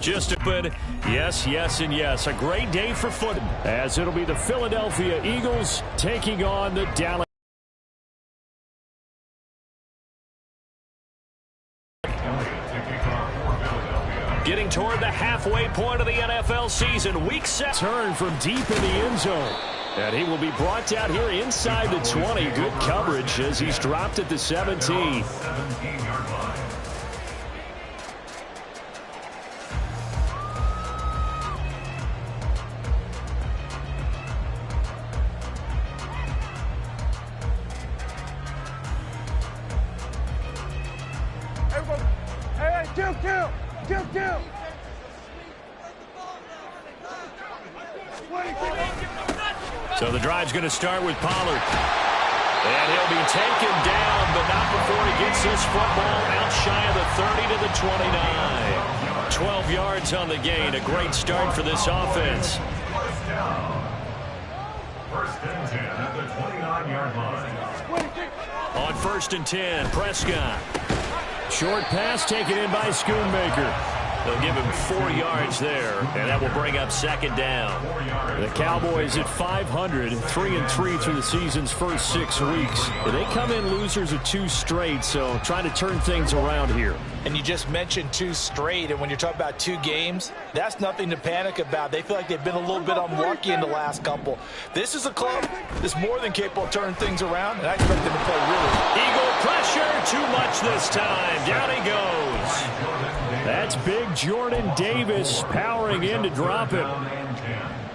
Just open. Yes, yes, and yes. A great day for football, as it'll be the Philadelphia Eagles taking on the Dallas. Getting toward the halfway point of the NFL season. Week 7. Turn from deep in the end zone. And he will be brought down here inside the 20. Good coverage as he's dropped at the 17. So the drive's going to start with Pollard. And he'll be taken down, but not before he gets this football out shy of the 30 to the 29. 12 yards on the gain. A great start for this offense. First and 10 at the 29-yard line. On first and 10, Prescott. Short pass taken in by Schoonmaker. They'll give him 4 yards there, and that will bring up second down. The Cowboys at 500, 3-3 through the season's first 6 weeks. They come in losers of 2 straight, so trying to turn things around here. And you just mentioned 2 straight, and when you're talking about 2 games, that's nothing to panic about. They feel like they've been a little bit unlucky in the last couple. This is a club that's more than capable of turning things around, and I expect them to play really. Eagle pressure, too much this time. Down he goes. That's big Jordan Davis powering in to drop it.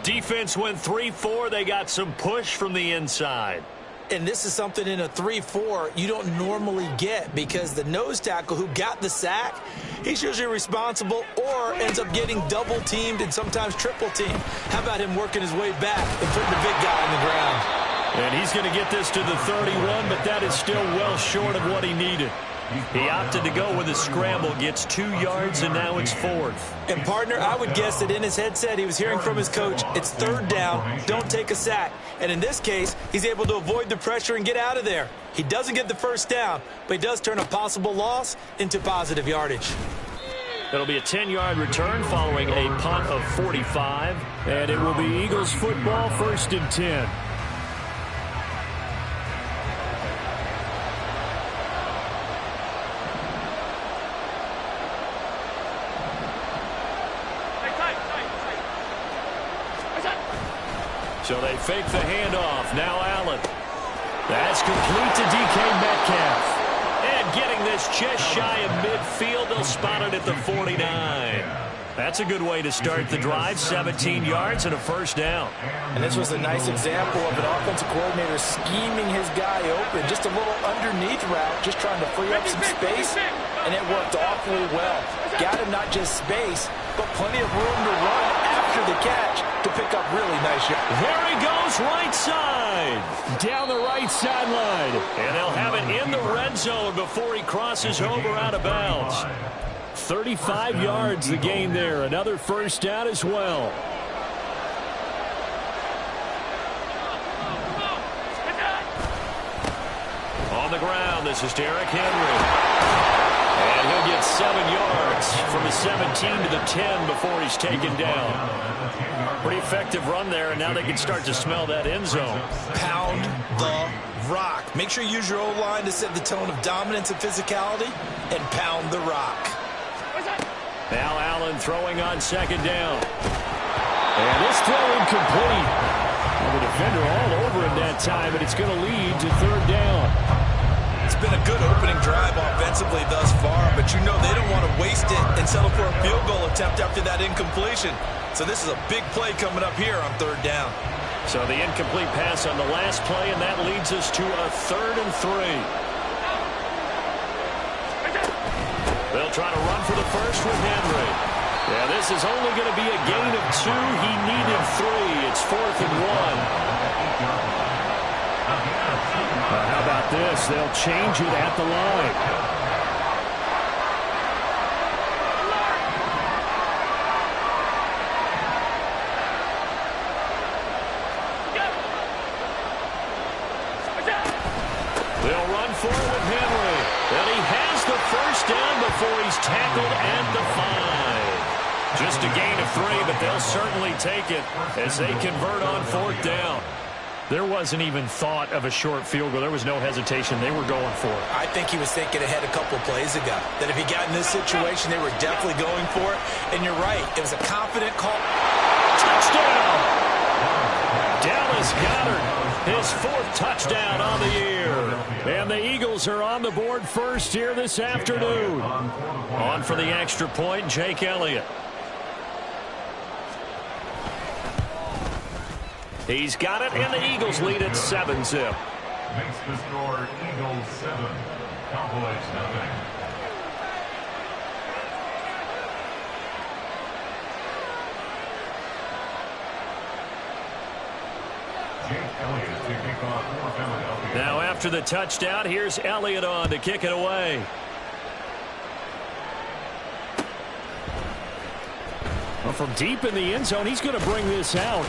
Defense went 3-4. They got some push from the inside. And this is something in a 3-4 you don't normally get, because the nose tackle who got the sack, he's usually responsible or ends up getting double teamed and sometimes triple teamed. How about him working his way back and putting the big guy on the ground? And he's going to get this to the 31, but that is still well short of what he needed. He opted to go with a scramble, gets 2 yards, and now it's 4th. And, partner, I would guess that in his headset he was hearing from his coach, it's 3rd down, don't take a sack. And in this case, he's able to avoid the pressure and get out of there. He doesn't get the first down, but he does turn a possible loss into positive yardage. It'll be a 10-yard return following a punt of 45, and it will be Eagles football, 1st and 10. So they fake the handoff. Now Allen. That's complete to DK Metcalf. And getting this just shy of midfield. They'll spot it at the 49. That's a good way to start the drive. 17 yards and a 1st down. And this was a nice example of an offensive coordinator scheming his guy open. Just a little underneath route, just trying to free up some space. And it worked awfully well. Got him not just space, but plenty of room to run after the catch to pick up really nice yards. There he goes, right side. Down the right sideline. And they'll have it in the red zone before he crosses over out of bounds. 35 yards the gain there. Another 1st down as well. On the ground, this is Derrick Henry. And he'll get 7 yards from the 17 to the 10 before he's taken down. Pretty effective run there, and now they can start to smell that end zone. Pound the rock. Make sure you use your O-line to set the tone of dominance and physicality, and pound the rock. Now Allen throwing on 2nd down. And this throw incomplete. And the defender all over him that time, and it's going to lead to 3rd down. It's been a good opening drive offensively thus far, but you know they don't want to waste it and settle for a field goal attempt after that incompletion. So this is a big play coming up here on 3rd down. So the incomplete pass on the last play, and that leads us to a 3rd and 3. They'll try to run for the first with Henry. Yeah, this is only going to be a gain of 2. He needed 3. It's 4th and 1. How about this? They'll change it at the line. They'll run for it with Henry. And he has the 1st down before he's tackled at the 5. Just a gain of 3, but they'll certainly take it as they convert on 4th down. There wasn't even thought of a short field goal. There was no hesitation. They were going for it. I think he was thinking ahead a couple of plays ago, that if he got in this situation, they were definitely going for it. And you're right. It was a confident call. Touchdown! Dallas Goedert, his 4th touchdown on the year. And the Eagles are on the board first here this afternoon. On for the extra point, Jake Elliott. He's got it, and the Eagles lead at 7-zip. Makes the score Eagles 7, Cowboys 0. Now after the touchdown, here's Elliott on to kick it away. Well, from deep in the end zone, he's going to bring this out.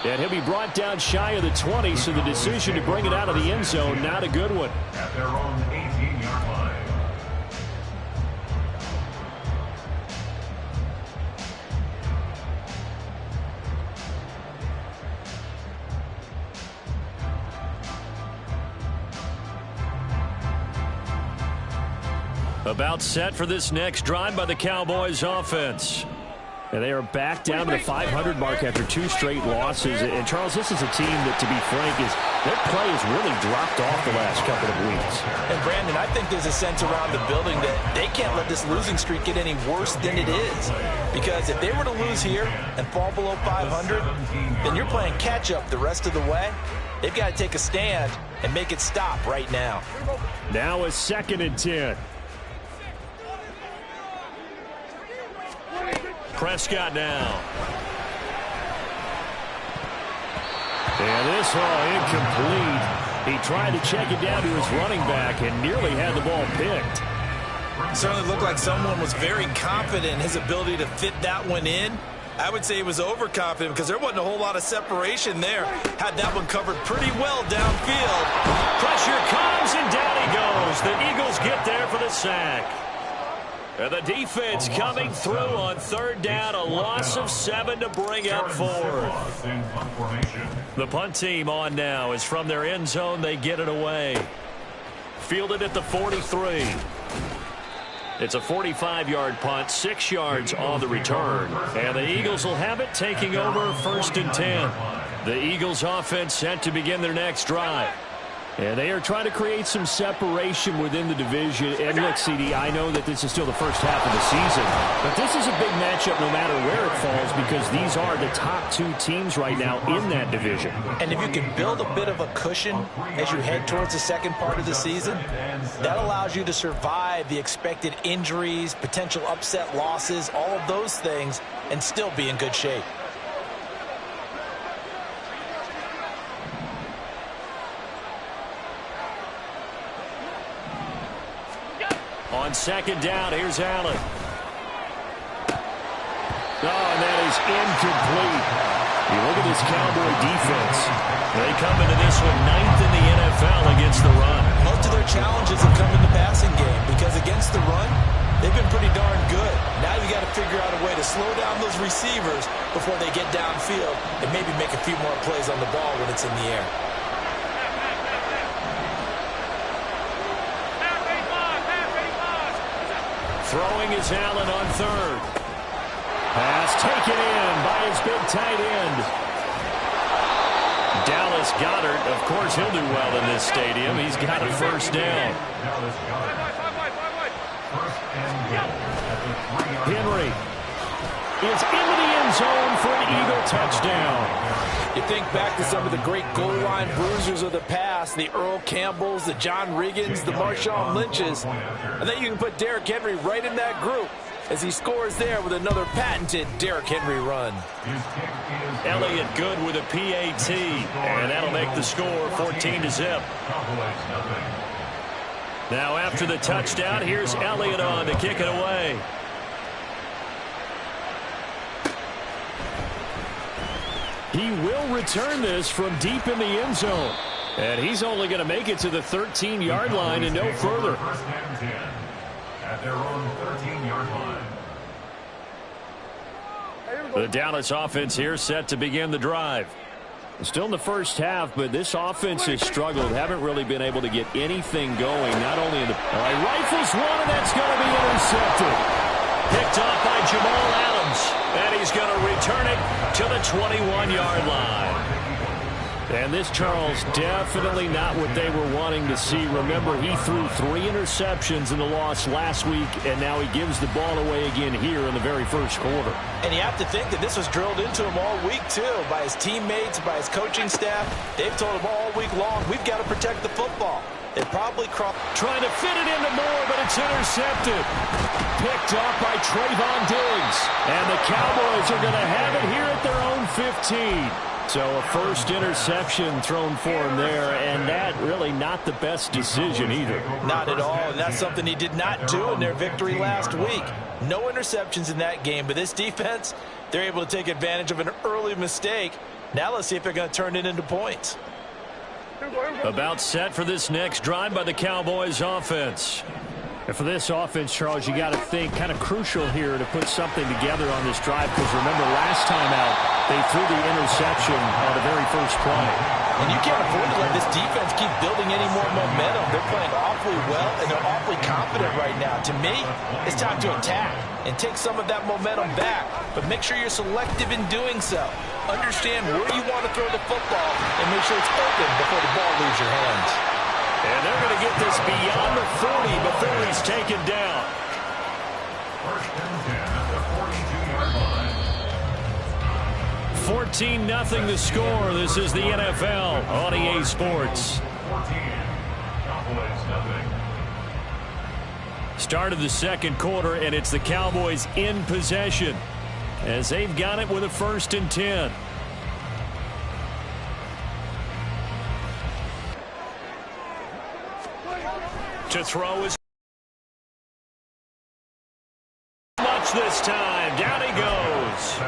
And he'll be brought down shy of the 20, so the decision to bring it out of the end zone, not a good one. At their own 18-yard line. About set for this next drive by the Cowboys offense. And they are back down to the 500 mark after 2 straight losses. And, Charles, this is a team that, to be frank, their play has really dropped off the last couple of weeks. And, Brandon, I think there's a sense around the building that they can't let this losing streak get any worse than it is. Because if they were to lose here and fall below 500, then you're playing catch-up the rest of the way. They've got to take a stand and make it stop right now. Now a 2nd and 10. Prescott now. And this incomplete. He tried to check it down to his running back and nearly had the ball picked. Certainly looked like someone was very confident in his ability to fit that one in. I would say he was overconfident because there wasn't a whole lot of separation there. Had that one covered pretty well downfield. Pressure comes and down he goes. The Eagles get there for the sack. And the defense coming through on 3rd down, a loss of 7 to bring up 4th. The punt team on now is from their end zone. They get it away. Fielded at the 43. It's a 45-yard punt, 6 yards on the return. And the Eagles will have it, taking over 1st and 10. The Eagles offense set to begin their next drive. And they are trying to create some separation within the division. And look, CD, I know that this is still the first half of the season, but this is a big matchup no matter where it falls because these are the top 2 teams right now in that division. And if you can build a bit of a cushion as you head towards the second part of the season, that allows you to survive the expected injuries, potential upset losses, all of those things, and still be in good shape. On 2nd down, here's Allen. And that is incomplete. You look at this Cowboy defense. They come into this one 9th in the NFL against the run. Most of their challenges have come in the passing game because against the run, they've been pretty darn good. Now you got to figure out a way to slow down those receivers before they get downfield and maybe make a few more plays on the ball when it's in the air. Throwing is Allen on 3rd. Pass taken in by his big tight end. Dallas Goedert, of course, he'll do well in this stadium. He's got a 1st down. Henry is into the end zone for an Eagle touchdown. You think back to some of the great goal line bruisers of the past, the Earl Campbells, the John Riggins, the Marshawn Lynches. I think you can put Derrick Henry right in that group as he scores there with another patented Derrick Henry run. Elliott good with a PAT, and that'll make the score 14-0. Now after the touchdown, here's Elliott on to kick it away. He will return this from deep in the end zone. And he's only going to make it to the 13-yard line and no further. At their own 13-yard line. The Dallas offense here set to begin the drive. Still in the first half, but this offense has struggled. Haven't really been able to get anything going. Not only in the... All right, rifles one, and that's going to be intercepted. Picked off by Jamal Adams. And he's going to return it to the 21-yard line. And this, Charles, definitely not what they were wanting to see. Remember, he threw 3 interceptions in the loss last week, and now he gives the ball away again here in the very first quarter. And you have to think that this was drilled into him all week, too, by his teammates, by his coaching staff. They've told him all week long, we've got to protect the football. They probably trying to fit it into Moore, but it's intercepted. Picked off by Trayvon Diggs. And the Cowboys are going to have it here at their own 15. So a first interception thrown for him there, and that really not the best decision either. Not at all, and that's something he did not do in their victory last week. No interceptions in that game, but this defense, they're able to take advantage of an early mistake. Now let's see if they're going to turn it into points. About set for this next drive by the Cowboys offense. And for this offense, Charles, you got to think kind of crucial here to put something together on this drive, because remember last time out they threw the interception on the very first play. And you can't afford to let this defense keep building any more momentum. They're playing awfully well, and they're awfully confident right now. To me, it's time to attack and take some of that momentum back, but make sure you're selective in doing so. Understand where you want to throw the football and make sure it's open before the ball leaves your hands. And they're going to get this beyond the 40 before he's taken down. First and 10 at the 42-yard line. 14-0 the score. This is the NFL on EA Sports. 14. Cowboys nothing. Start of the second quarter, and it's the Cowboys in possession as they've got it with a 1st and 10. To throw is much this time. Down he goes.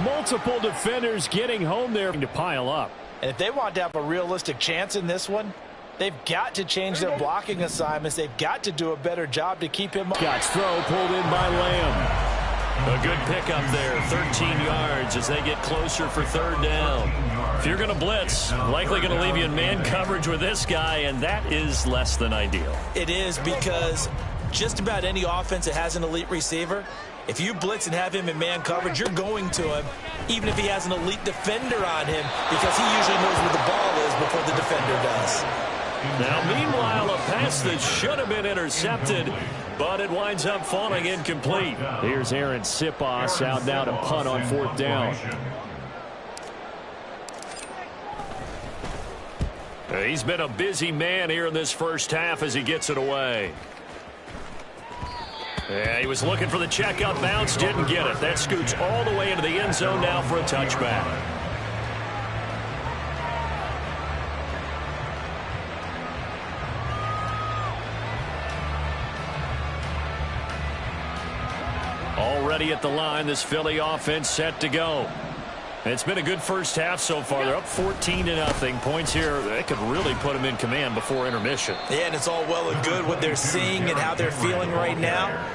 Multiple defenders getting home there to pile up. And if they want to have a realistic chance in this one, they've got to change their blocking assignments. They've got to do a better job to keep him up. Scott's throw pulled in by Lamb. A good pickup there, 13 yards as they get closer for 3rd down. If you're going to blitz, likely going to leave you in man coverage with this guy, and that is less than ideal. It is, because just about any offense that has an elite receiver, if you blitz and have him in man coverage, you're going to him, even if he has an elite defender on him, because he usually knows where the ball is before the defender does. Now, meanwhile, a pass that should have been intercepted, but it winds up falling incomplete. Here's Aaron Sipos out now to punt on 4th down. He's been a busy man here in this first half as he gets it away. Yeah, he was looking for the checkout bounce, didn't get it. That scoots all the way into the end zone now for a touchback. Already at the line, this Philly offense set to go. It's been a good first half so far. They're up 14-0. Points here, they could really put them in command before intermission. Yeah, and it's all well and good what they're seeing and how they're feeling right now.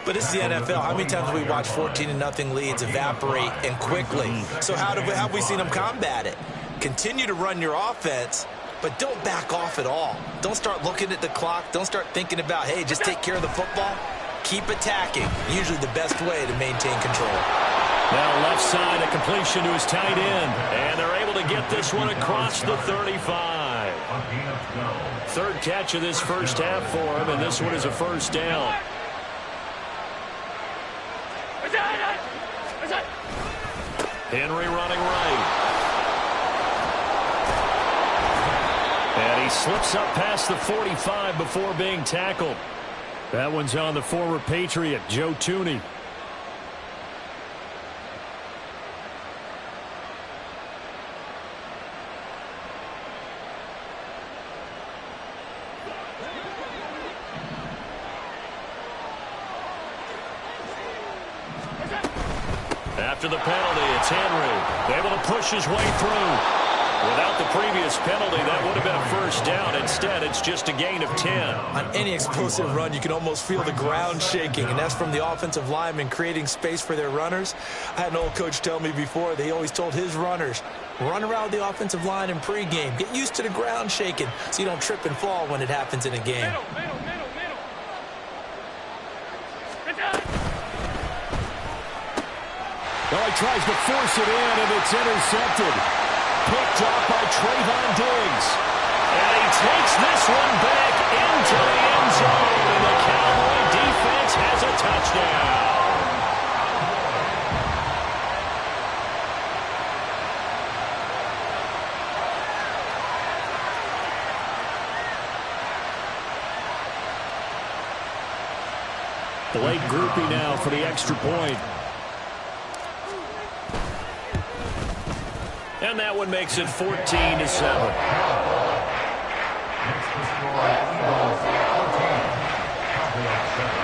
But it's the NFL. How many times have we watched 14-0 leads evaporate and quickly? So how have we seen them combat it? Continue to run your offense, but don't back off at all. Don't start looking at the clock. Don't start thinking about, hey, just take care of the football. Keep attacking. Usually the best way to maintain control. Now left side, a completion to his tight end. And they're able to get this one across the 35. 3rd catch of this first half for him, and this one is a 1st down. Henry running right. And he slips up past the 45 before being tackled. That one's on the former Patriot, Joe Tooney. After the penalty, it's Henry able to push his way through. Without the previous penalty, that would have been a first down. Instead, it's just a gain of 10. On any explosive run, you can almost feel the ground shaking, and that's from the offensive linemen creating space for their runners. I had an old coach tell me before, they always told his runners, run around the offensive line in pregame. Get used to the ground shaking so you don't trip and fall when it happens in a game. Well, he tries to force it in, and it's intercepted. Picked off by Trayvon Diggs. And he takes this one back into the end zone, and the Cowboy defense has a touchdown. Late groupie now for the extra point. And that one makes it 14-7. Next to score, Eagles 14, Cowboys 7.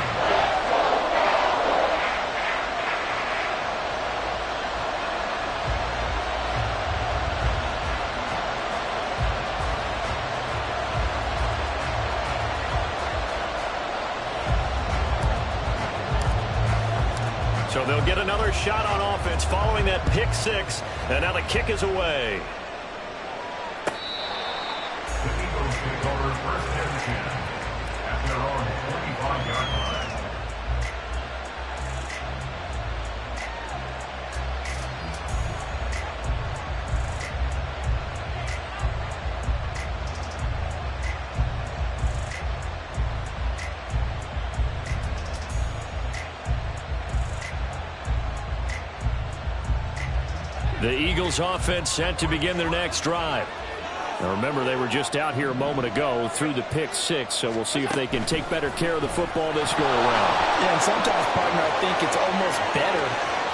So they'll get another shot on offense following that pick six. And now the kick is away. The Eagles take over first and 10 at their own 45-yard line. The Eagles offense set to begin their next drive. Now remember, they were just out here a moment ago through the pick six, so we'll see if they can take better care of the football this go around. Yeah, and sometimes, partner, I think it's almost better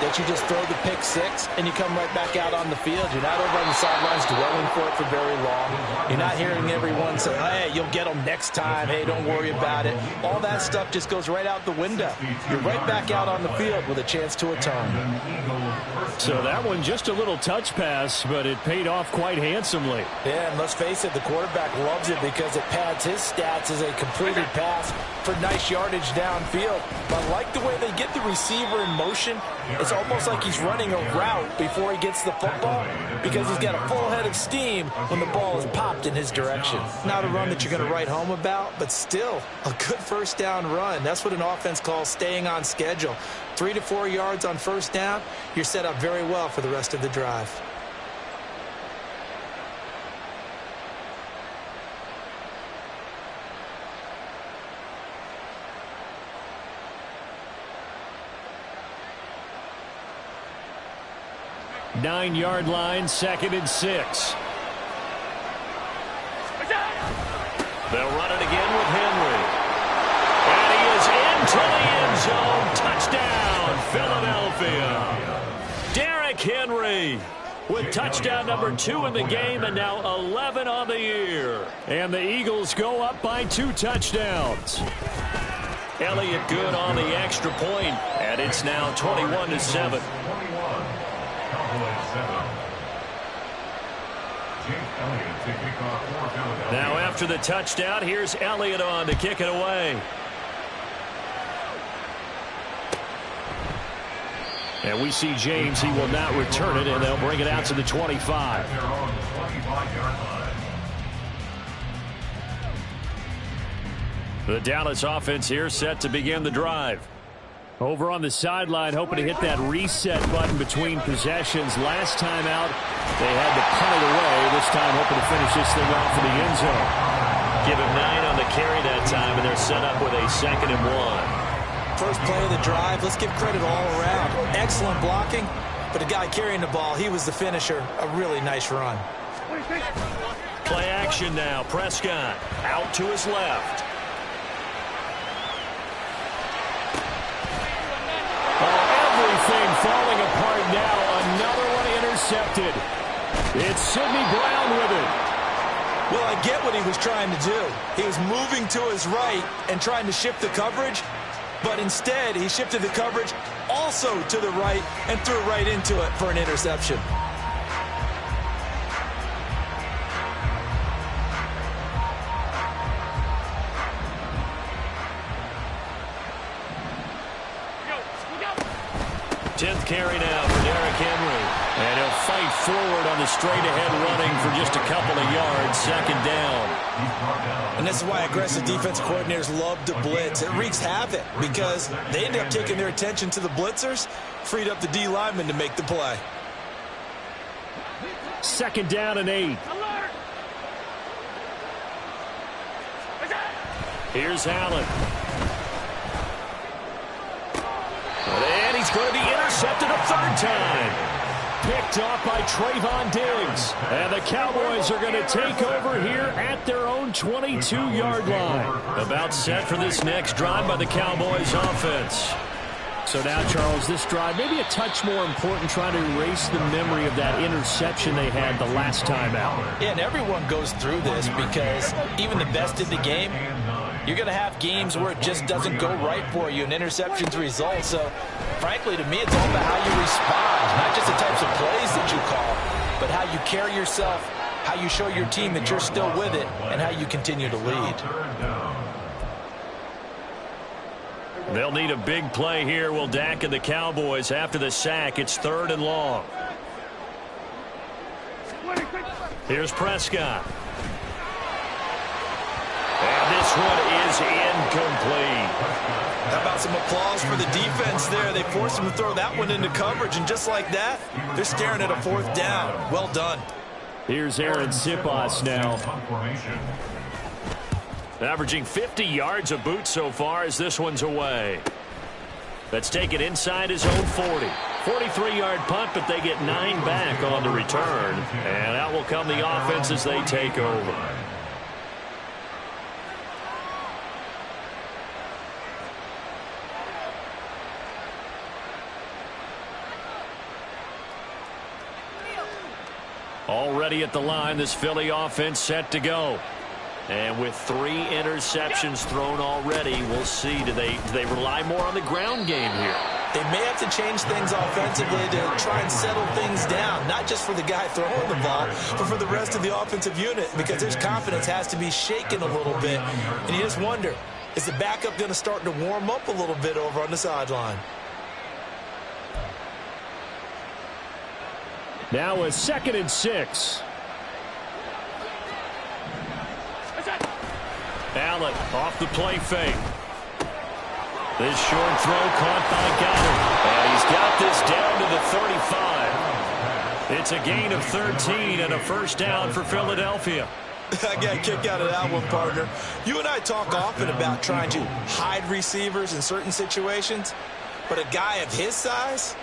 that you just throw the pick six and you come right back out on the field. You're not over on the sidelines dwelling for it for very long. You're not hearing everyone say, hey, you'll get them next time. Hey, don't worry about it. All that stuff just goes right out the window. You're right back out on the field with a chance to atone. So that one just a little touch pass, but it paid off quite handsomely. Yeah, and let's face it, the quarterback loves it because it pads his stats as a completed pass for nice yardage downfield. But I like the way they get the receiver in motion. It's almost like he's running a route before he gets the football because he's got a full head of steam when the ball is popped in his direction. Not a run that you're going to write home about, but still a good first down run. That's what an offense calls staying on schedule. 3 to 4 yards on first down, you're set up very well for the rest of the drive. Nine-yard line, 2nd and 6. They'll run it again with Henry. And he is into the end zone. Touchdown, Philadelphia. Derrick Henry with touchdown number 2 in the game and now 11 on the year. And the Eagles go up by 2 touchdowns. Elliott good on the extra point, and it's now 21-7. Now after the touchdown, here's Elliott on to kick it away. And we see James, he will not return it, and they'll bring it out to the 25. The Dallas offense here set to begin the drive. Over on the sideline, hoping to hit that reset button between possessions. Last time out, they had to punt it away. This time, hoping to finish this thing off in the end zone. Give him 9 on the carry that time, and they're set up with a 2nd and 1. First play of the drive, let's give credit all around. Excellent blocking, but the guy carrying the ball, he was the finisher. A really nice run. Play action now. Prescott out to his left. Everything falling apart now. Another one intercepted. It's Sidney Brown with it. Well, I get what he was trying to do. He was moving to his right and trying to shift the coverage, but instead he shifted the coverage also to the right and threw right into it for an interception. 10th carry now for Derrick Henry. And he'll fight forward on the straight-ahead running for just a couple of yards. Second down. And this is why aggressive defensive coordinators love to blitz. It wreaks havoc because they end up taking their attention to the blitzers, freed up the D lineman to make the play. Second down and 8. Here's Allen. And he's going to be intercepted a third time. Picked off by Trayvon Diggs. And the Cowboys are going to take over here at their own 22-yard line. About set for this next drive by the Cowboys offense. So now, Charles, this drive maybe a touch more important, trying to erase the memory of that interception they had the last time out. Yeah, and everyone goes through this because even the best in the game, you're going to have games where it just doesn't go right for you, and interceptions result. So, frankly, to me, it's all about how you respond, not just the types of plays that you call, but how you carry yourself, how you show your team that you're still with it, and how you continue to lead. They'll need a big play here, will Dak and the Cowboys. After the sack, it's 3rd and long. Here's Prescott. And this one is incomplete. How about some applause for the defense there? They forced him to throw that one into coverage, and just like that, they're staring at a 4th down. Well done. Here's Aaron Siposs now. Averaging 50 yards a boot so far as this one's away. That's taken inside his own 40. 43-yard punt, but they get 9 back on the return. And out will come the offense as they take over. Already at the line, this Philly offense set to go. And with 3 interceptions thrown already, we'll see. Do they rely more on the ground game here? They may have to change things offensively to try and settle things down, not just for the guy throwing the ball, but for the rest of the offensive unit, because his confidence has to be shaken a little bit. And you just wonder, is the backup going to start to warm up a little bit over on the sideline? Now a 2nd and 6. Allen off the play fake. This short throw caught by Goddard. And he's got this down to the 35. It's a gain of 13 and a first down for Philadelphia. I got a kick out of that one, partner. You and I talk often about trying to hide receivers in certain situations, but a guy of his size,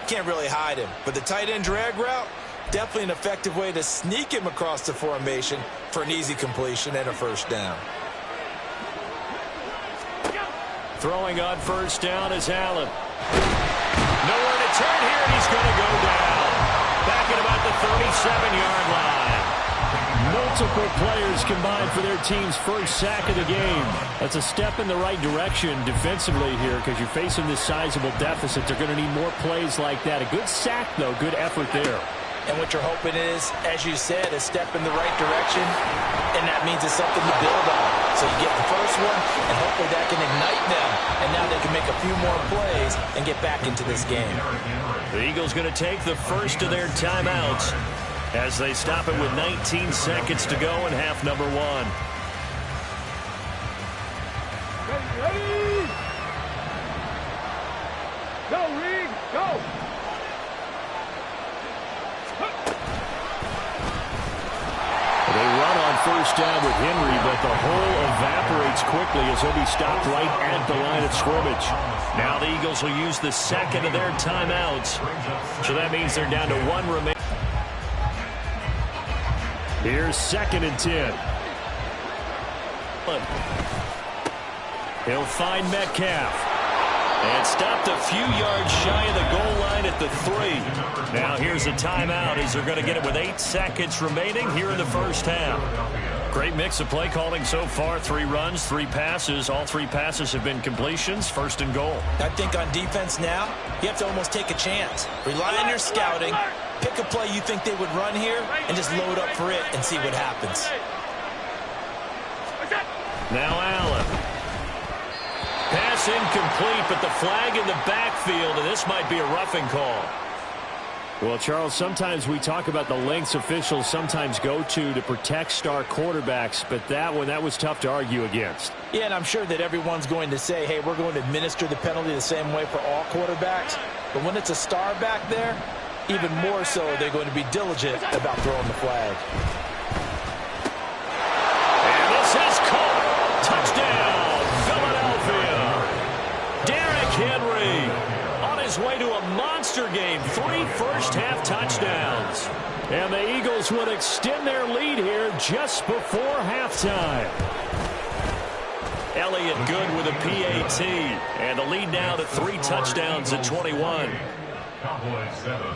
can't really hide him. But the tight end drag route, definitely an effective way to sneak him across the formation for an easy completion and a first down. Throwing on first down is Allen. Nowhere to turn here, and he's going to go down. Back at about the 37-yard line. Multiple players combined for their team's first sack of the game. That's a step in the right direction defensively here because you're facing this sizable deficit. They're going to need more plays like that. A good sack, though. Good effort there. And what you're hoping is, as you said, a step in the right direction, and that means it's something to build on. So you get the first one, and hopefully that can ignite them, and now they can make a few more plays and get back into this game. The Eagles going to take the first of their timeouts as they stop it with 19 seconds to go in half number 1. Ready? Go, Reed, go! They run on first down with Henry, but the hole evaporates quickly as he'll be stopped right at the line of scrimmage. Now the Eagles will use the second of their timeouts. So that means they're down to 1 remaining. Here's 2nd and 10. He'll find Metcalf. And stopped a few yards shy of the goal line at the 3. Now here's a timeout as they're going to get it with 8 seconds remaining here in the first half. Great mix of play calling so far. 3 runs, 3 passes. All 3 passes have been completions. 1st and goal. I think on defense now, you have to almost take a chance. Rely on your scouting. Pick a play you think they would run here and just load up for it and see what happens. Now Allen. Pass pass incomplete, but the flag in the backfield, and this might be a roughing call. Well, Charles, sometimes we talk about the lengths officials sometimes go to protect star quarterbacks, but that was tough to argue against. Yeah, and I'm sure that everyone's going to say, hey, we're going to administer the penalty the same way for all quarterbacks. But when it's a star back there, even more so, they're going to be diligent about throwing the flag. And this is caught. Touchdown, Philadelphia. Derrick Henry on his way to a monster game. 3 first-half touchdowns. And the Eagles would extend their lead here just before halftime. Elliott good with a PAT. And the lead now to 3 touchdowns at 21. Cowboys 7.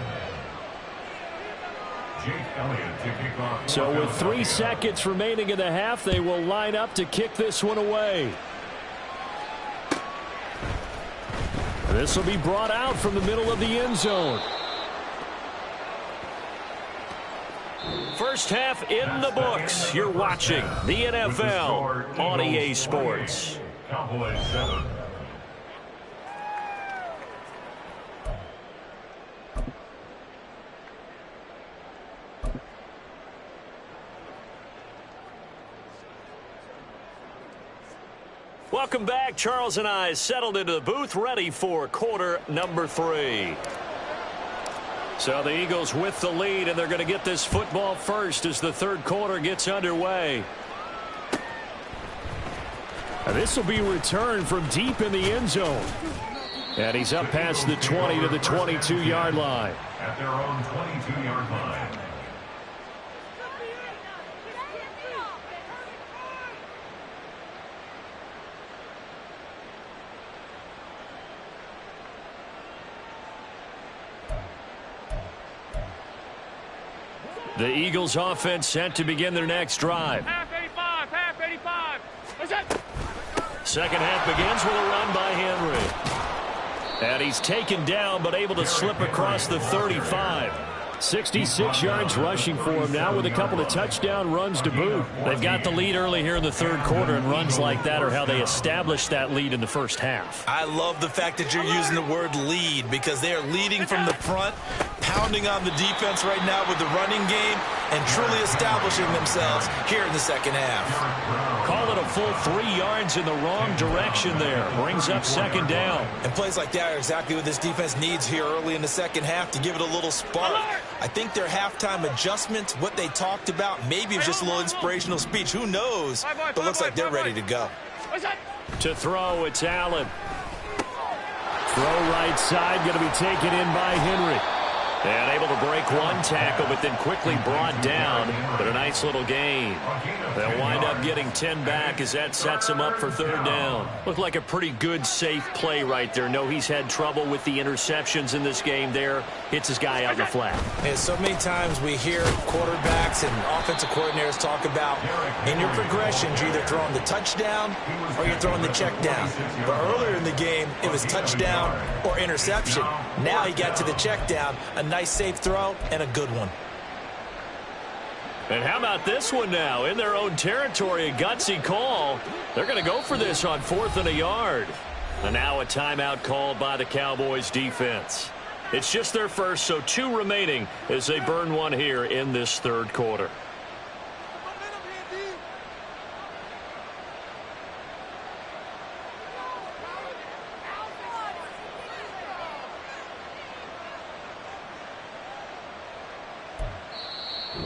So with 3 seconds remaining in the half, they will line up to kick this one away. This will be brought out from the middle of the end zone. First half in the books. You're watching the NFL on EA Sports. Cowboys 7. Welcome back. Charles and I settled into the booth, ready for quarter number 3. So the Eagles with the lead, and they're going to get this football first as the third quarter gets underway. This will be returned from deep in the end zone. And he's up past the 20 to the 22-yard line. At their own 22-yard line. The Eagles offense set to begin their next drive. Half 85, half 85. What's that? Second half begins with a run by Henry. And he's taken down but able to slip across the 35. 66 yards rushing for him now with a couple of touchdown runs to boot. They've got the lead early here in the third quarter, and runs like that are how they established that lead in the first half. I love the fact that you're using the word lead because they are leading from the front, pounding on the defense right now with the running game, and truly establishing themselves here in the second half. Call it a full 3 yards in the wrong direction there. Brings up second down. And plays like that are exactly what this defense needs here early in the second half to give it a little spark. I think their halftime adjustments, what they talked about, maybe it was just a little inspirational speech. Who knows? But looks like they're ready to go. To throw, it's Allen. Throw right side, going to be taken in by Henry. And able to break one tackle, but then quickly brought down. But a nice little gain. They'll wind up getting 10 back as that sets him up for third down. Looked like a pretty good, safe play right there. No, he's had trouble with the interceptions in this game there. Hits his guy out in the flat. And so many times we hear quarterbacks and offensive coordinators talk about in your progressions, you're either throwing the touchdown or you're throwing the check down. But earlier in the game, it was touchdown or interception. Now he got to the check down. A nice safe throw and a good one. And how about this one now? In their own territory, a gutsy call. They're going to go for this on 4th and a yard. And now a timeout called by the Cowboys defense. It's just their first, so 2 remaining as they burn one here in this third quarter.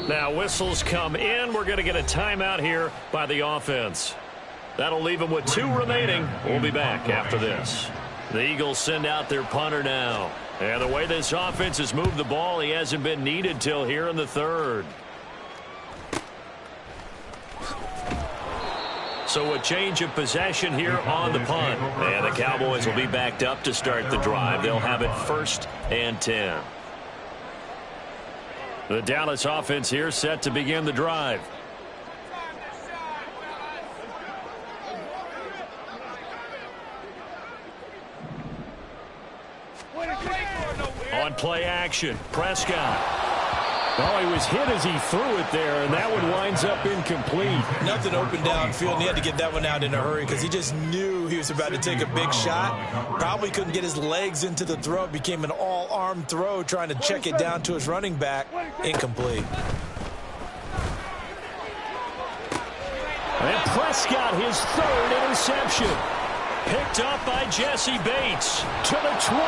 Now whistles come in. We're going to get a timeout here by the offense. That'll leave them with 2 remaining. We'll be back after this. The Eagles send out their punter now. And the way this offense has moved the ball, he hasn't been needed till here in the third. So a change of possession here on the punt. And the Cowboys will be backed up to start the drive. They'll have it 1st and 10. The Dallas offense here set to begin the drive. On play action, Prescott. Oh, he was hit as he threw it there, and that one winds up incomplete. Nothing open downfield, and he had to get that one out in a hurry because he just knew he was about to take a big shot. Probably couldn't get his legs into the throw. Became an all-arm throw trying to check it down to his running back. Incomplete. And Prescott, his third interception. Picked up by Jesse Bates to the 20.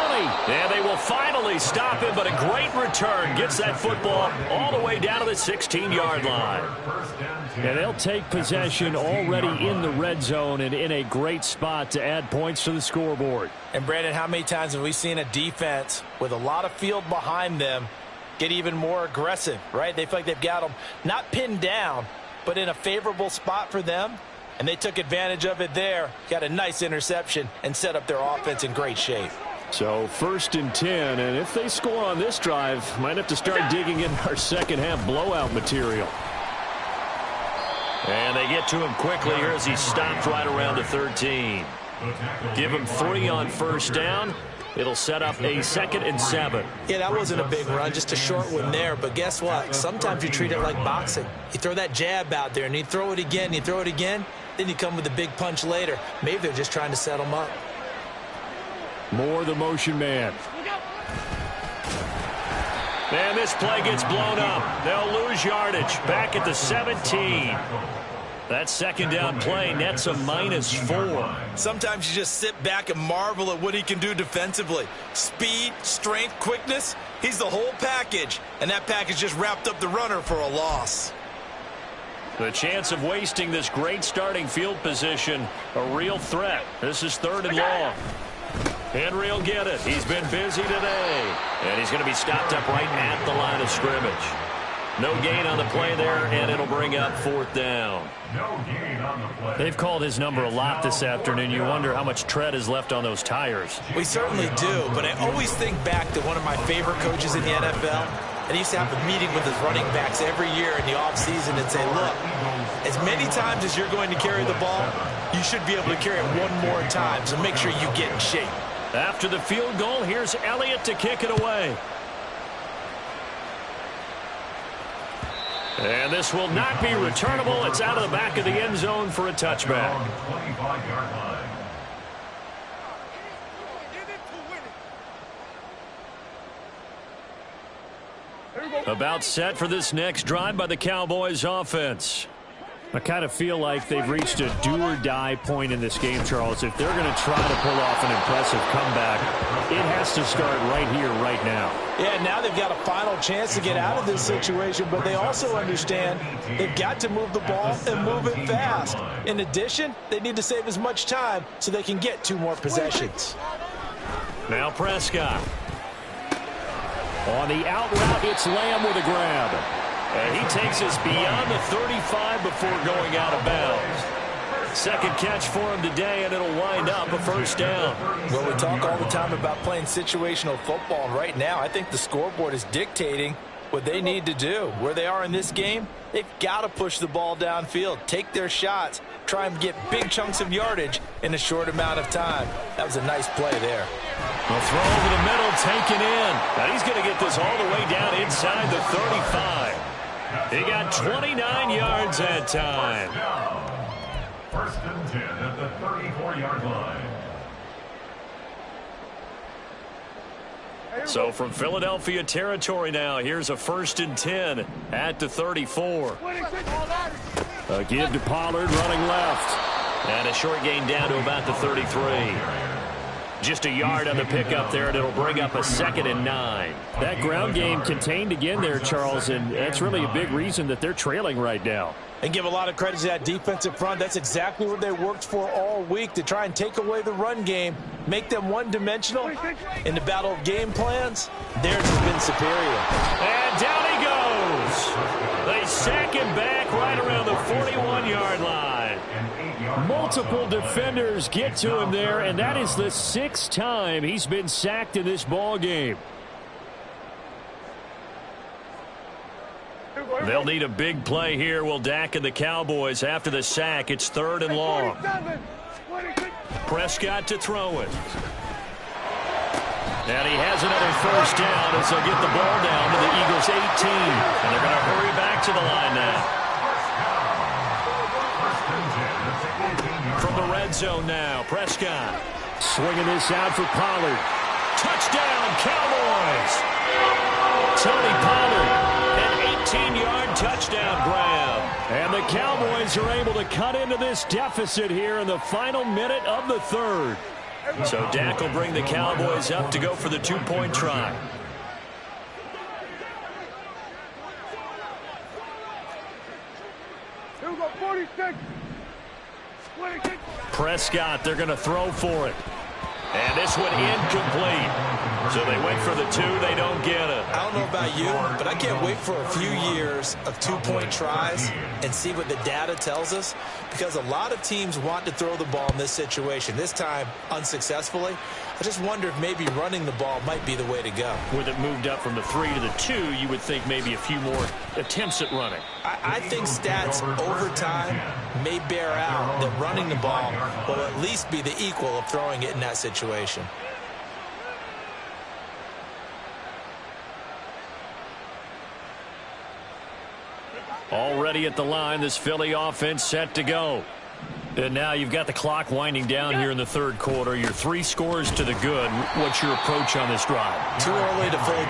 And they will finally stop him, but a great return gets that football all the way down to the 16-yard line. And they'll take possession already in the red zone and in a great spot to add points to the scoreboard. And, Brandon, how many times have we seen a defense with a lot of field behind them get even more aggressive, right? They feel like they've got them not pinned down, but in a favorable spot for them. And they took advantage of it there, got a nice interception, and set up their offense in great shape. So 1st and 10, and if they score on this drive, might have to start digging in our second half blowout material. And they get to him quickly here as he stopped right around the 13. Give him 3 on 1st down. It'll set up a 2nd and 7. Yeah, that wasn't a big run, just a short one there. But guess what? Sometimes you treat it like boxing. You throw that jab out there, and you throw it again, you throw it again. Then you come with a big punch later. Maybe they're just trying to set them up. More the motion man. And this play gets blown up. They'll lose yardage. Back at the 17. That 2nd down play nets a -4. Sometimes you just sit back and marvel at what he can do defensively. Speed, strength, quickness. He's the whole package. And that package just wrapped up the runner for a loss. The chance of wasting this great starting field position, a real threat. This is 3rd and long. Henry will get it. He's been busy today. And he's going to be stopped up right at the line of scrimmage. No gain on the play there, and it'll bring up 4th down. They've called his number a lot this afternoon. You wonder how much tread is left on those tires. We certainly do, but I always think back to one of my favorite coaches in the NFL. And he used to have a meeting with his running backs every year in the offseason and say, look, as many times as you're going to carry the ball, you should be able to carry it one more time, so make sure you get in shape. After the field goal, here's Elliott to kick it away. And this will not be returnable. It's out of the back of the end zone for a touchback. About set for this next drive by the Cowboys offense. I kind of feel like they've reached a do-or-die point in this game, Charles. If they're going to try to pull off an impressive comeback, it has to start right here, right now. Yeah, now they've got a final chance to get out of this situation, but they also understand they've got to move the ball and move it fast. In addition, they need to save as much time so they can get 2 more possessions. Now Prescott. On the out route, it's Lamb with a grab. And he takes us beyond the 35 before going out of bounds. 2nd catch for him today, and it'll wind up a 1st down. Well, we talk all the time about playing situational football, and right now I think the scoreboard is dictating what they need to do. Where they are in this game, they've got to push the ball downfield, take their shots, try and get big chunks of yardage in a short amount of time. That was a nice play there. A throw over the middle, taken in. Now he's going to get this all the way down inside the 35. He got 29 yards that time. 1st and 10 at the 34-yard line. So from Philadelphia territory now, here's a 1st and 10 at the 34. A give to Pollard running left. And a short gain down to about the 33. Just a yard on the pickup there, and it'll bring up a 2nd and 9. That ground game contained again there, Charles, and that's really a big reason that they're trailing right now. And give a lot of credit to that defensive front. That's exactly what they worked for all week, to try and take away the run game, make them one-dimensional. In the battle of game plans, theirs has been superior. And down he goes. They sack him back right around the 41-yard line. Multiple defenders get to him there, and that is the 6th time he's been sacked in this ball game. They'll need a big play here, will Dak and the Cowboys. After the sack, it's 3rd and long. Prescott to throw it. And he has another first down as they'll get the ball down to the Eagles' 18. And they're going to hurry back to the line now. From the red zone now, Prescott. Swinging this out for Pollard. Touchdown, Cowboys! Tony Pollard, an 18-yard touchdown grab. And the Cowboys are able to cut into this deficit here in the final minute of the third. So Dak will bring the Cowboys up to go for the two-point try. Here we go, 46. Prescott, they're going to throw for it. And this one incomplete. So they went for the two. They don't get it. I don't know about you, but I can't wait for a few years of two-point tries and see what the data tells us, because a lot of teams want to throw the ball in this situation. This time, unsuccessfully. I just wonder if maybe running the ball might be the way to go. With it moved up from the 3 to the 2, you would think maybe a few more attempts at running. I think stats over time may bear out that running the ball will at least be the equal of throwing it in that situation. Already at the line, this Philly offense set to go. And now you've got the clock winding down here in the third quarter. You're 3 scores to the good. What's your approach on this drive? Too early to fully.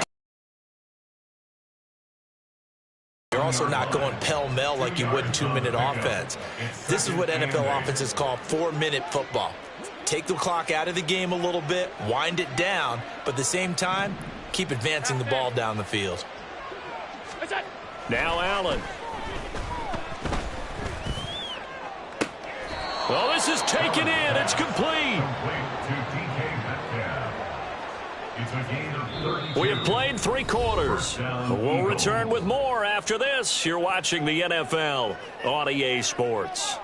You're also not going pell-mell like you would in 2-minute offense. This is what NFL offenses call 4-minute football. Take the clock out of the game a little bit, wind it down, but at the same time, keep advancing the ball down the field. Now Allen. Well, this is taken in. It's complete. We have played 3 quarters. We'll return with more after this. You're watching the NFL on EA Sports.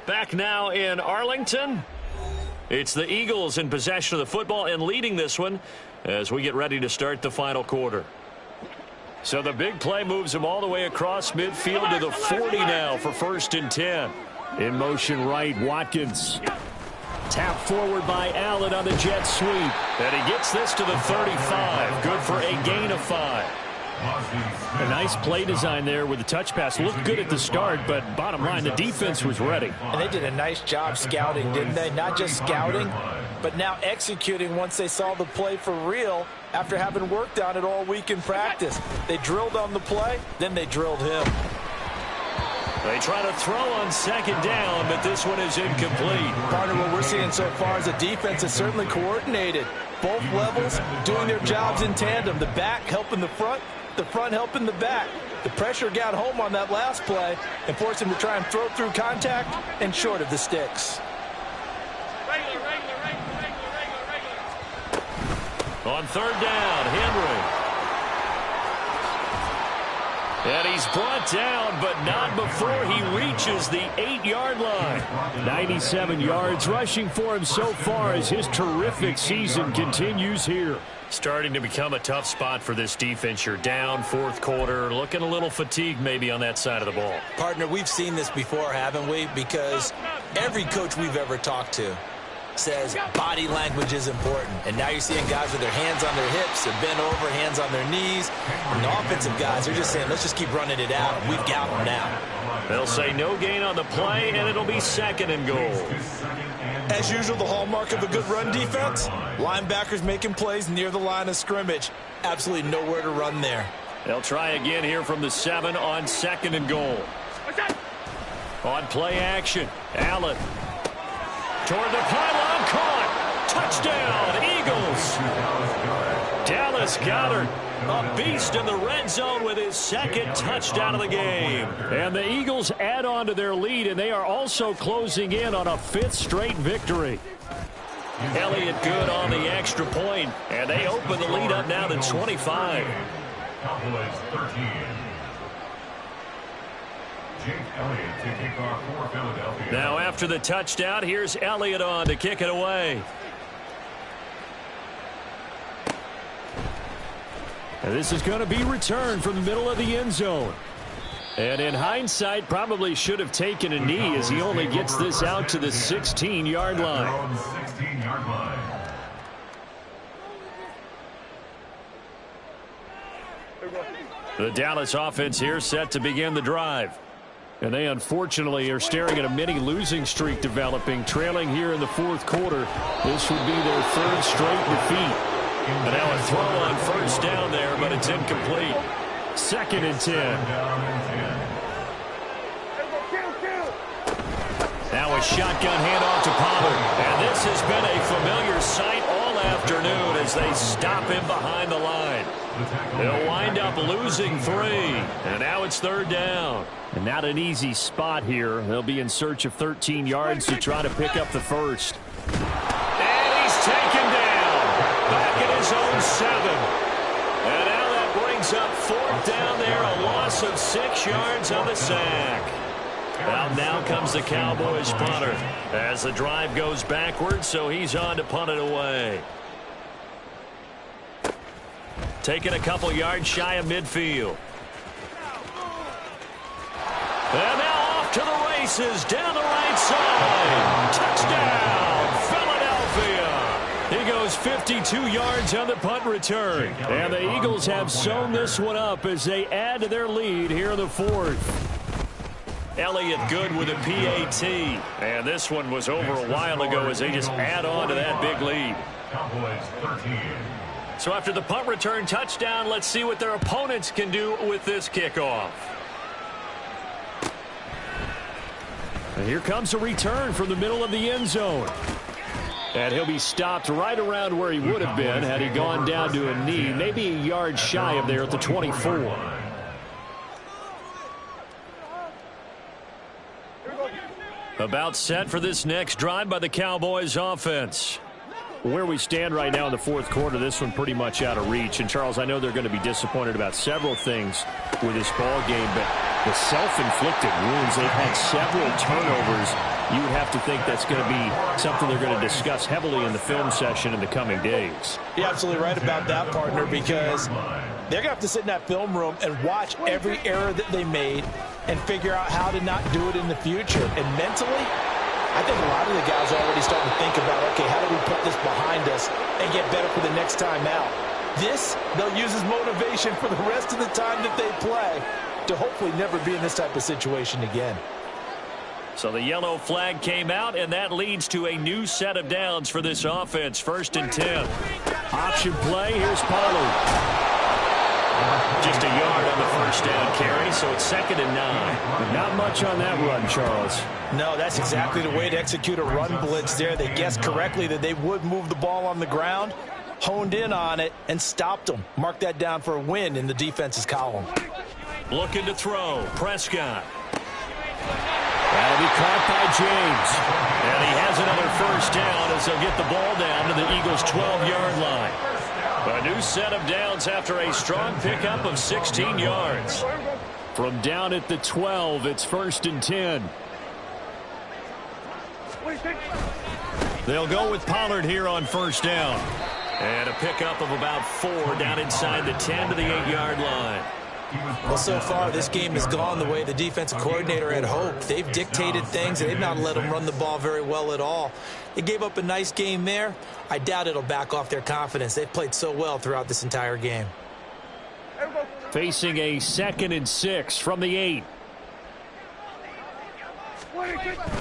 Back now in Arlington. It's the Eagles in possession of the football and leading this one as we get ready to start the final quarter. So the big play moves them all the way across midfield to the 40 now for 1st and 10. In motion right, Watkins. Tap forward by Allen on the jet sweep. And he gets this to the 35. Good for a gain of 5. A nice play design there with the touch pass. Looked good at the start, but bottom line, the defense was ready. And they did a nice job scouting, didn't they? Not just scouting, but now executing once they saw the play for real after having worked on it all week in practice. They drilled on the play, then they drilled him. They try to throw on 2nd down, but this one is incomplete. Partner, what we're seeing so far is a defense is certainly coordinated. Both levels doing their jobs in tandem. The back helping the front helping the back. The pressure got home on that last play and forced him to try and throw through contact and short of the sticks. On 3rd down, Henry. And he's brought down, but not before he reaches the 8-yard line. 97 yards rushing for him so far as his terrific season continues here. Starting to become a tough spot for this defense. You're down 4th quarter, looking a little fatigued maybe on that side of the ball. Partner, we've seen this before, haven't we? Because every coach we've ever talked to says body language is important. And now you're seeing guys with their hands on their hips, they're bent over, hands on their knees. And the offensive guys are just saying, let's just keep running it out. We've got them now. They'll say no gain on the play, and it'll be 2nd and goal. As usual, the hallmark of a good run defense, linebackers making plays near the line of scrimmage. Absolutely nowhere to run there. They'll try again here from the 7 on 2nd and goal. On play action, Allen. Toward the pylon, caught. Touchdown, Eagles. Dallas Goedert, a beast in the red zone with his 2nd touchdown of the game. And the Eagles add on to their lead, and they are also closing in on a 5th straight victory. Elliott good on the extra point, and they open the lead up now to 25. Cowboys 13. Jake Elliott to kick off for Philadelphia. Now after the touchdown, here's Elliott on to kick it away. And this is going to be returned from the middle of the end zone. And in hindsight, probably should have taken a knee as he only gets this out to the 16-yard line. The Dallas offense here set to begin the drive. And they unfortunately are staring at a mini losing streak developing, trailing here in the fourth quarter. This would be their third straight defeat. And now a throw on first down there, but it's incomplete. 2nd and 10. Now a shotgun handoff to Pollard. And this has been a familiar sight all afternoon as they stop him behind the line. They'll wind up losing 3. And now it's 3rd down. And not an easy spot here. They'll be in search of 13 yards to try to pick up the first. And he's taken down. Back at his own 7. And now that brings up 4th down there. A loss of 6 yards on the sack. Well, now comes the Cowboys punter as the drive goes backwards, so he's on to punt it away. Taking a couple yards shy of midfield. And now off to the races down the right side. Touchdown, Philadelphia. He goes 52 yards on the punt return. And the Eagles have sewn this one up as they add to their lead here in the 4th. Elliott good with a PAT. And this one was over a while ago as they just add on to that big lead. Cowboys 13. So after the punt return touchdown, let's see what their opponents can do with this kickoff. And here comes a return from the middle of the end zone. And he'll be stopped right around where he would have been had he gone down to a knee, maybe a yard shy of there at the 24. About set for this next drive by the Cowboys offense. Where we stand right now in the 4th quarter, this one pretty much out of reach. And, Charles, I know they're going to be disappointed about several things with this ball game, but the self-inflicted wounds, they've had several turnovers. You would have to think that's going to be something they're going to discuss heavily in the film session in the coming days. You're absolutely right about that, partner, because they're going to have to sit in that film room and watch every error that they made and figure out how to not do it in the future. And mentally, I think a lot of the guys are already starting to think about, okay, how do we put this behind us and get better for the next time out? This, they'll use as motivation for the rest of the time that they play to hopefully never be in this type of situation again. So the yellow flag came out, and that leads to a new set of downs for this offense. 1st and 10. Option play. Here's Pollard. Just a yard on the first down carry, so it's 2nd and 9. Not much on that run, Charles. No, that's exactly the way to execute a run blitz there. They guessed correctly that they would move the ball on the ground, honed in on it, and stopped them. Mark that down for a win in the defense's column. Looking to throw. Prescott. That'll be caught by James. And he has another first down as they'll get the ball down to the Eagles' 12-yard line. A new set of downs after a strong pickup of 16 yards. From down at the 12, it's 1st and 10. They'll go with Pollard here on first down. And a pickup of about 4 down inside the 10 to the 8-yard line. Well, so far, this game has gone the way the defensive coordinator had hoped. They've dictated things, and they've not let them run the ball very well at all. They gave up a nice game there. I doubt it'll back off their confidence. They've played so well throughout this entire game. Facing a 2nd and 6 from the 8.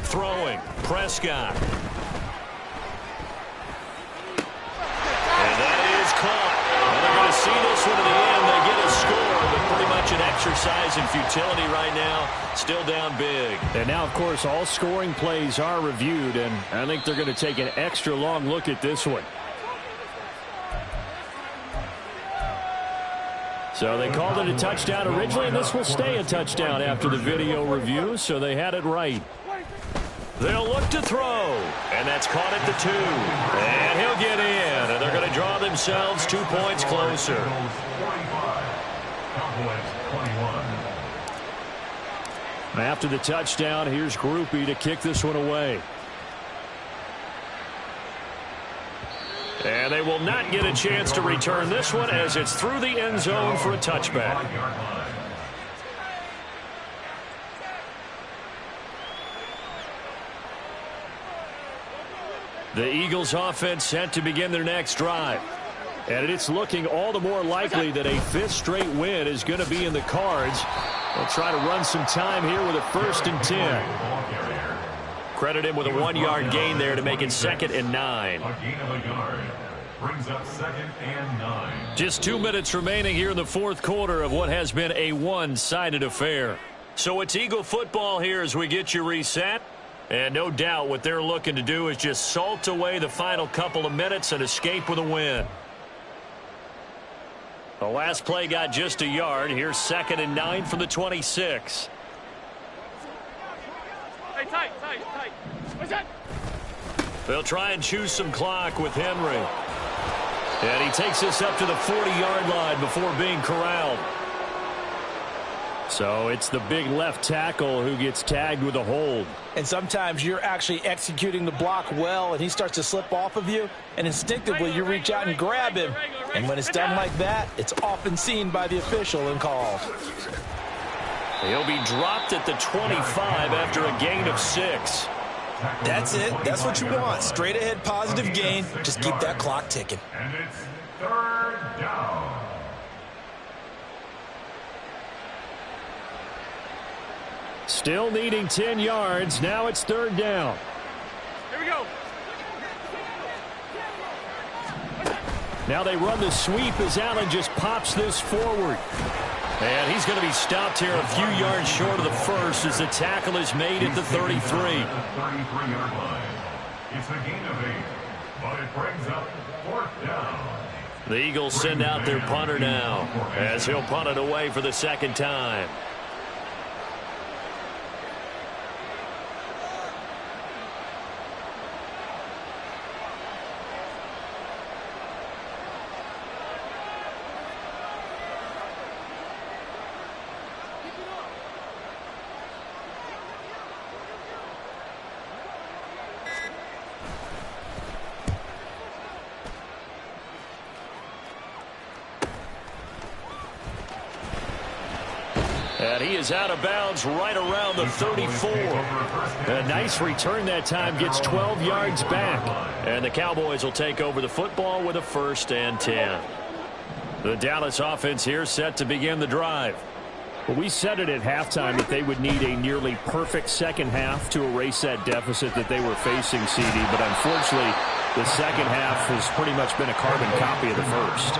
Throwing. Prescott. And that is caught. And they're going to see this one to the end. They get a score, but pretty much an exercise in futility right now. Still down big. And now, of course, all scoring plays are reviewed, and I think they're going to take an extra long look at this one. So they called it a touchdown originally, and this will stay a touchdown after the video review, so they had it right. They'll look to throw, and that's caught at the 2. And he'll get in, and they're going to draw themselves 2 points closer. After the touchdown, here's Groupie to kick this one away. And they will not get a chance to return this one as it's through the end zone for a touchback. The Eagles offense set to begin their next drive. And it's looking all the more likely that a fifth straight win is going to be in the cards. They'll try to run some time here with a 1st and 10. Credit him with a 1-yard gain there to make it 2nd and 9. A gain of a yard brings up 2nd and 9. Just 2 minutes remaining here in the 4th quarter of what has been a one-sided affair. So it's Eagle football here as we get you reset. And no doubt what they're looking to do is just salt away the final couple of minutes and escape with a win. The last play got just a yard. Here's 2nd and 9 from the 26. Hey, tight. What's that? They'll try and choose some clock with Henry. And he takes this up to the 40-yard line before being corralled. So it's the big left tackle who gets tagged with a hold. And sometimes you're actually executing the block well, and he starts to slip off of you, and instinctively you reach out and grab him. And when it's done like that, it's often seen by the official and called. He'll be dropped at the 25 after a gain of 6. That's it. That's what you want. Straight ahead positive gain. Just keep that clock ticking. And it's 3rd down. Still needing 10 yards. Now it's 3rd down. Here we go. Now they run the sweep as Allen just pops this forward. And he's going to be stopped here a few yards short of the first as the tackle is made at the 33. The 33-yard line. It's a gain of 8, but it brings up 4th down. The Eagles send out their punter now as he'll punt it away for the 2nd time. And he is out of bounds right around the 34. A nice return that time, gets 12 yards back. And the Cowboys will take over the football with a 1st and 10. The Dallas offense here set to begin the drive. Well, we said it at halftime that they would need a nearly perfect second half to erase that deficit that they were facing, CD. But unfortunately, the second half has pretty much been a carbon copy of the first.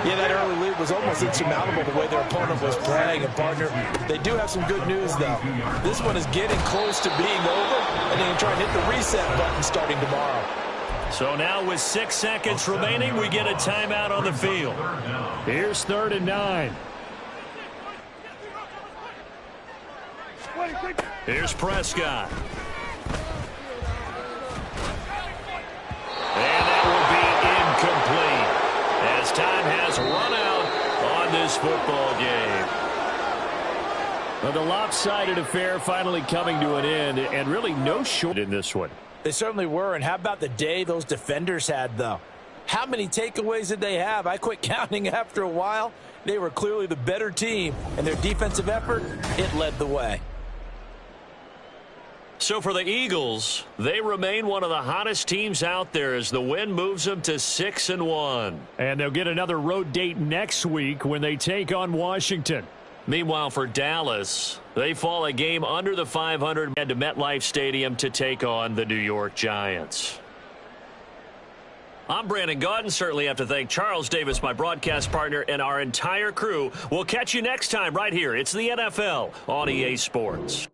Yeah, that early lead was almost insurmountable the way their opponent was playing. And, partner, they do have some good news, though. This one is getting close to being over, and they can try and hit the reset button starting tomorrow. So now with 6 seconds remaining, we get a timeout on the field. Here's 3rd and 9. Here's Prescott. And that will be incomplete as time has run out on this football game. Well, the lopsided affair finally coming to an end, and really no short in this one. They certainly were, and how about the day those defenders had, though? How many takeaways did they have? I quit counting after a while. They were clearly the better team, and their defensive effort, it led the way. So for the Eagles, they remain one of the hottest teams out there as the win moves them to 6-1. And they'll get another road date next week when they take on Washington. Meanwhile, for Dallas, they fall a game under the 500 and to MetLife Stadium to take on the New York Giants. I'm Brandon Gaudin. Certainly have to thank Charles Davis, my broadcast partner, and our entire crew. We'll catch you next time right here. It's the NFL on EA Sports.